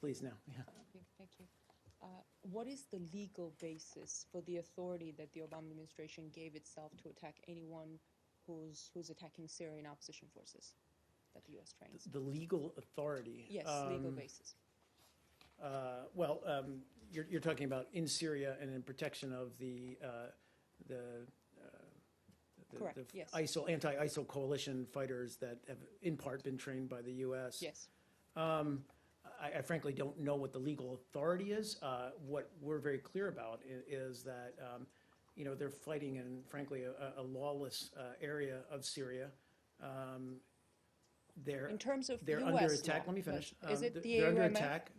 please, now. Yeah. Thank you. What is the legal basis for the authority that the Obama administration gave itself to attack anyone who's attacking Syrian opposition forces that the U.S. trains? The legal authority. Yes, legal basis. Well, you're talking about in Syria and in protection of the Correct, yes. ISIL, anti-ISIL coalition fighters that have in part been trained by the U.S. Yes. I frankly don't know what the legal authority is. What we're very clear about is that, they're fighting in, frankly, a lawless area of Syria. In terms of they're US under attack. law, Let me finish. Is it the they're AUMF? under attack.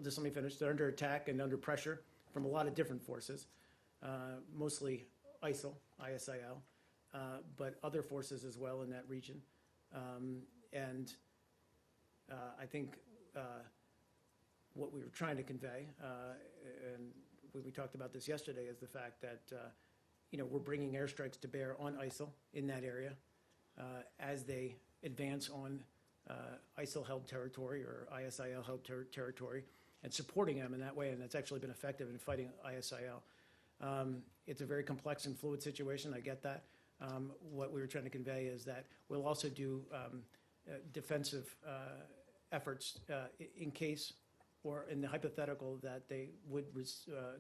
Just let me finish. They're under attack and under pressure from a lot of different forces, mostly ISIL, but other forces as well in that region. And I think what we were trying to convey, and we talked about this yesterday, is the fact that we're bringing airstrikes to bear on ISIL in that area as they advance on ISIL-held territory or ISIL-held territory, and supporting them in that way, and that's actually been effective in fighting ISIL. It's a very complex and fluid situation, I get that. What we were trying to convey is that we'll also do defensive efforts in case or in the hypothetical that they would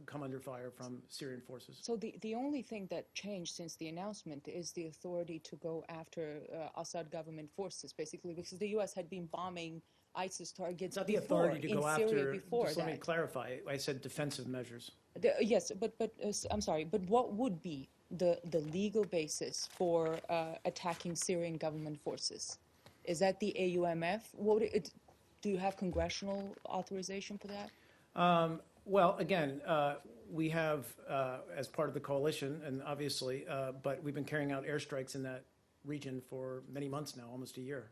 come under fire from Syrian forces. So the only thing that changed since the announcement is the authority to go after Assad government forces, basically, because the U.S. had been bombing ISIS targets It's not the authority to go Syria after, just let me clarify, I said defensive measures. Yes, but I'm sorry, but what would be the legal basis for attacking Syrian government forces? Is that the AUMF? Do you have congressional authorization for that? Well, again, we have, as part of the coalition, and obviously, but we've been carrying out airstrikes in that region for many months now, almost a year.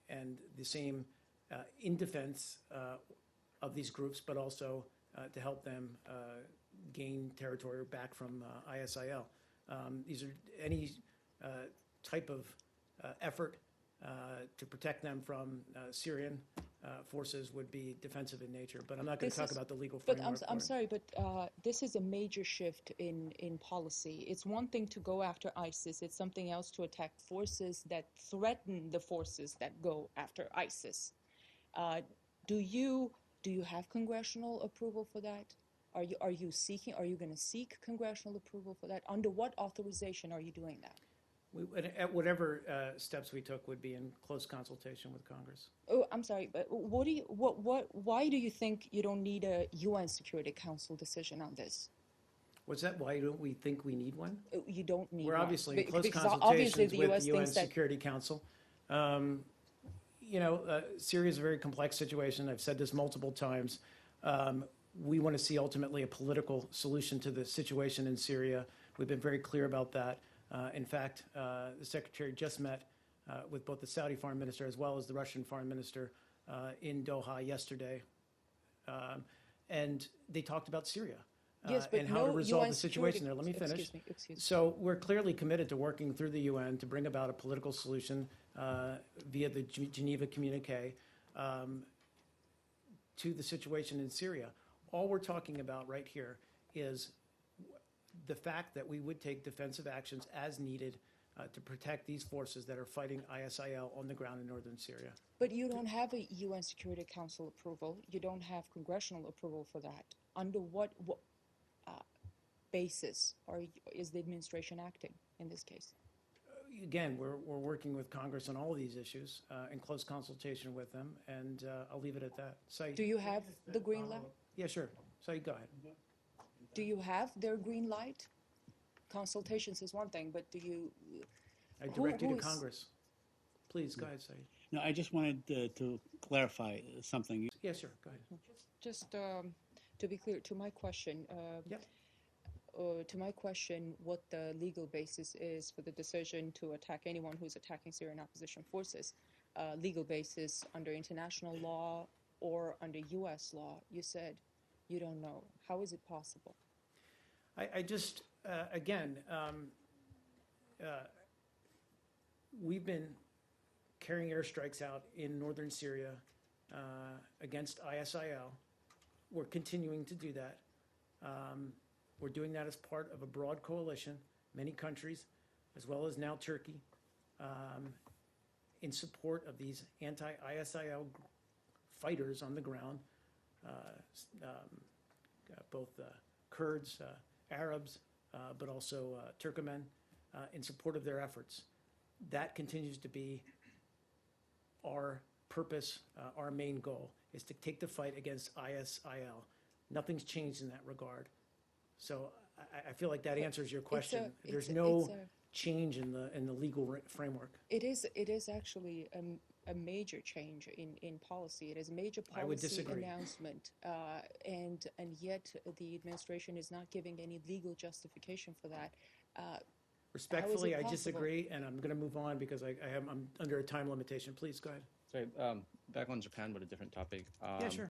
And the same in defense of these groups, but also to help them gain territory back from ISIL. These are any type of effort to protect them from Syrian forces would be defensive in nature. But I'm not going to talk about the legal framework. But I'm sorry, but this is a major shift in policy. It's one thing to go after ISIS. It's something else to attack forces that threaten the forces that go after ISIS. Do you have congressional approval for that? Are you going to seek congressional approval for that? Under what authorization are you doing that? Whatever steps we took would be in close consultation with Congress. Oh, I'm sorry, but why do you think you don't need a UN Security Council decision on this? What's that? Why don't we think we need one? You don't need We're one. obviously in close Because consultations the with US the UN thinks that Security Council. Syria is a very complex situation. I've said this multiple times. We want to see ultimately a political solution to the situation in Syria. We've been very clear about that. In fact, the Secretary just met with both the Saudi Foreign Minister as well as the Russian Foreign Minister in Doha yesterday. And they talked about Syria yes, but and how to resolve the situation there. Let me finish. Excuse me. So we're clearly committed to working through the UN to bring about a political solution via the Geneva Communique to the situation in Syria. All we're talking about right here is the fact that we would take defensive actions as needed to protect these forces that are fighting ISIL on the ground in northern Syria. But you don't have a UN Security Council approval. You don't have congressional approval for that. Under what basis is the administration acting in this case? Again, we're working with Congress on all of these issues in close consultation with them, and I'll leave it at that. Saeed. Do you have the green light? Yeah, sure. Saeed, go ahead. Do you have their green light? Consultations is one thing, but do you... I direct you to Congress. Please, go ahead, Saeed. No, I just wanted to clarify something. Yeah, sure. Go ahead. Just to be clear, to my question, what the legal basis is for the decision to attack anyone who's attacking Syrian opposition forces, legal basis under international law or under U.S. law, you said you don't know. How is it possible? I just, again, we've been carrying airstrikes out in northern Syria against ISIL. We're continuing to do that. We're doing that as part of a broad coalition, many countries, as well as now Turkey, in support of these anti-ISIL fighters on the ground, both Kurds, Arabs, but also Turkmen, in support of their efforts. That continues to be our purpose, our main goal, is to take the fight against ISIL. Nothing's changed in that regard. So I feel like that answers your question. There's no change in the legal framework. It is actually a major change in policy. It is a major I would policy disagree. announcement, and yet the administration is not giving any legal justification for that. Respectfully, I possible? disagree, and I'm going to move on because I'm under a time limitation. Please go ahead. Sorry, back on Japan, but a different topic. Yeah, sure.